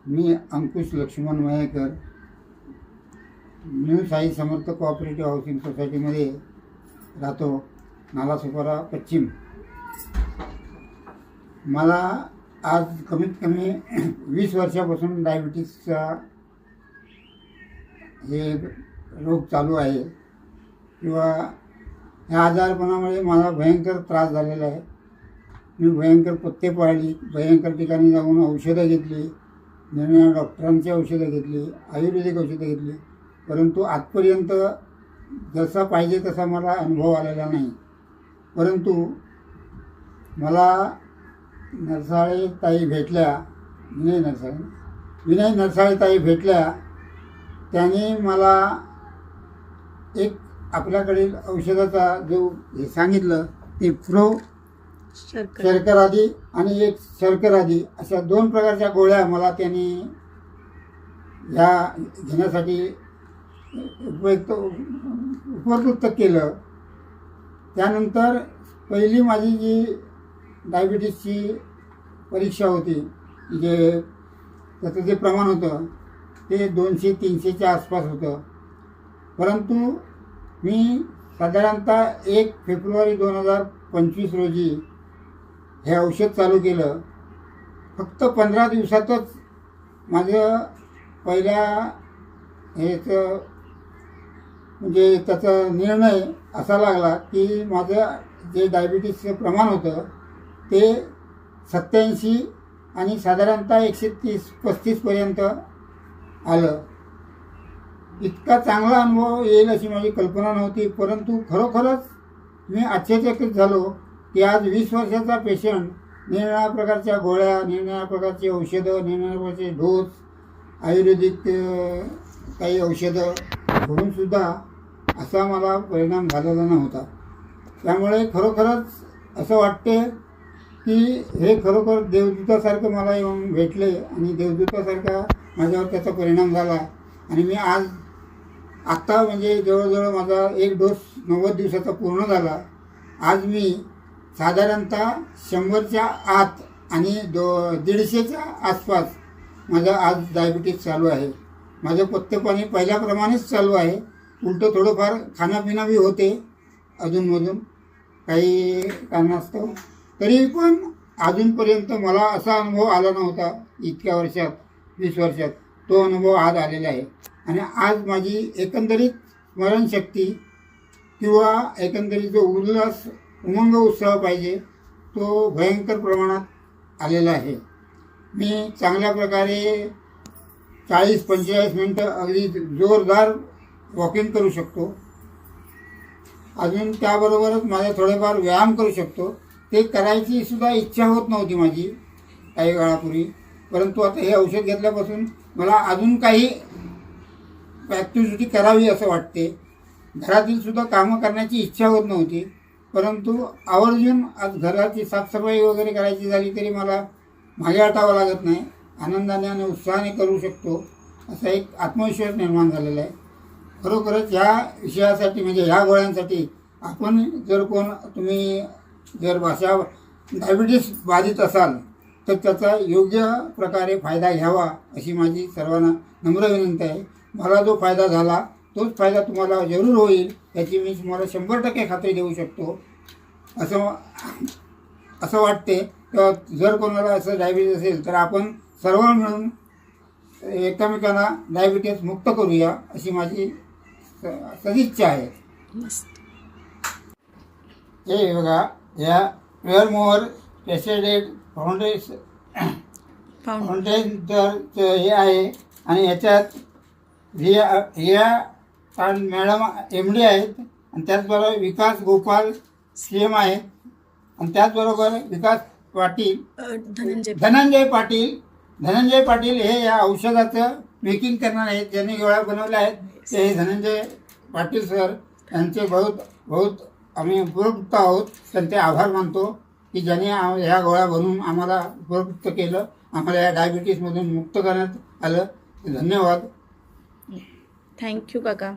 मी अंकुश Laxman Mayekar new Sai समर्थ cooperative housing सोसायटीमध्ये राहतो, नालासोपारा पश्चिम. मला आज कमीत कमी 20 वर्षापासून डायबिटीसचा हे रोग चालू आहे किंवा ह्या आजारपणामुळे मला भयंकर त्रास झालेला आहे. मी भयंकर पथ्ये पाळली, भयंकर ठिकाणी जाऊन औषधं घेतली, निर्णय डॉक्टरांची औषधं घेतली, आयुर्वेदिक औषधं घेतली, परंतु आजपर्यंत जसा पाहिजे तसा मला अनुभव आलेला नाही. परंतु मला नरसाळे ताई भेटल्या, विनय नरसाळे ताई भेटल्या. त्याने मला एक आपल्याकडील औषधाचा जो हे सांगितलं ते शर्करादी आणि एक शर्करादी अशा 2 प्रकारच्या गोळ्या मला त्यांनी ह्या घेण्यासाठी उपयुक्त केलं. त्यानंतर पहिली माझी जी डायबिटीसची परीक्षा होती, जे त्याचं जे प्रमाण होतं ते 200-300च्या आसपास होतं. परंतु मी साधारणतः 1 फेब्रुवारी 2025 रोजी हे औषध चालू केलं. फक्त 15 दिवसातच माझं पहिल्या ह्याचं म्हणजे त्याचा निर्णय असा लागला की माझं जे डायबिटीसचं प्रमाण होतं ते 87 आणि साधारणतः 130-135पर्यंत आलं. इतका चांगला अनुभव येईल अशी माझी कल्पना नव्हती. परंतु खरोखरच मी आश्चर्यचकित झालो की आज 20 वर्षाचा पेशंट निरनिराळ्या प्रकारच्या गोळ्या, निरनिराळ्या प्रकारची औषधं, निरनिराळ्या प्रकारचे डोस, आयुर्वेदिक काही औषधं घेऊनसुद्धा असा मला परिणाम झालेला नव्हता. त्यामुळे खरोखरच असं वाटते की हे खरोखर देवदूतासारखं मला येऊन भेटले आणि देवदूतासारखा माझ्यावर त्याचा परिणाम झाला. आणि मी आत्ता म्हणजे जवळजवळ माझा 1 डोस 90 दिवसाचा पूर्ण झाला. आज मी साधारणतः 100च्या आत आणि 150च्या आसपास माझा आज डायबिटीस चालू आहे. माझं पथ्यपाणी पहिल्याप्रमाणेच चालू आहे. उलटं थोडंफार खाणंपिणं बी होते अधूनमधून काही कारणास्तव. तरी पण अजूनपर्यंत मला असा अनुभव आला नव्हता इतक्या वर्षात, 20 वर्षात. तो अनुभव आज आलेला आहे. आणि आज माझी एकंदरीत स्मरणशक्ती किंवा एकंदरीत जो उल्हास, उमंग, उत्साह पाहिजे तो भयंकर प्रमाणात आलेला आहे. मी चांगल्या प्रकारे 40-45 मिनटं अगदी जोरदार वॉकिंग करू शकतो. अजून त्याबरोबरच माझा थोडेफार व्यायाम करू शकतो. ते करायची सुद्धा इच्छा होत नव्हती माझी काही काळापूर्वी. परंतु आता हे औषध घेतल्यापासून मला अजून काही ॲक्टिव्हिटी करावी असं वाटते. घरातील सुद्धा कामं करण्याची इच्छा होत नव्हती. परंतु आवर्जून आज घराची साफसफाई वगैरे करायची झाली तरी मला मागे हटावं लागत नाही. आनंदाने आणि उत्साहाने करू शकतो असा एक आत्मविश्वास निर्माण झालेला आहे. खरोखरच ह्या विषयासाठी म्हणजे ह्या गोळ्यांसाठी आपण तुम्ही जर डायबिटीस बाधित असाल तर त्याचा योग्य प्रकारे फायदा घ्यावा अशी माझी सर्वांना नम्र विनंती आहे. मला जो फायदा झाला तोच फायदा तुम्हाला जरूर होईल याची मी तुम्हाला 100% खात्री देऊ शकतो. असं वाटते तर जर कोणाला असं डायबिटीस असेल तर आपण सर्व मिळून एकमेकांना डायबिटीस मुक्त करूया अशी माझी सदिच्छा आहे. हे बघा, या प्युअर मोअर पेस्टिसाइड फाउंडेशनचं हे आहे. आणि ह्याच्यात रिया मॅडम MD आहेत आणि त्याचबरोबर विकास गोपाल CM आहेत आणि त्याचबरोबर विकास पाटील धनंजय पाटील हे या औषधाचं मेकिंग करणार आहेत. ज्यांनी गोळ्या बनवल्या आहेत ते हे धनंजय पाटील सर यांचे बहुत आम्ही उपयुक्त आहोत. त्यांचे आभार मानतो की ज्यांनी ह्या गोळ्या बनवून आम्हाला उपयुक्त केलं, आम्हाला या डायबिटीसमधून मुक्त करण्यात आलं. धन्यवाद. थँक्यू काका.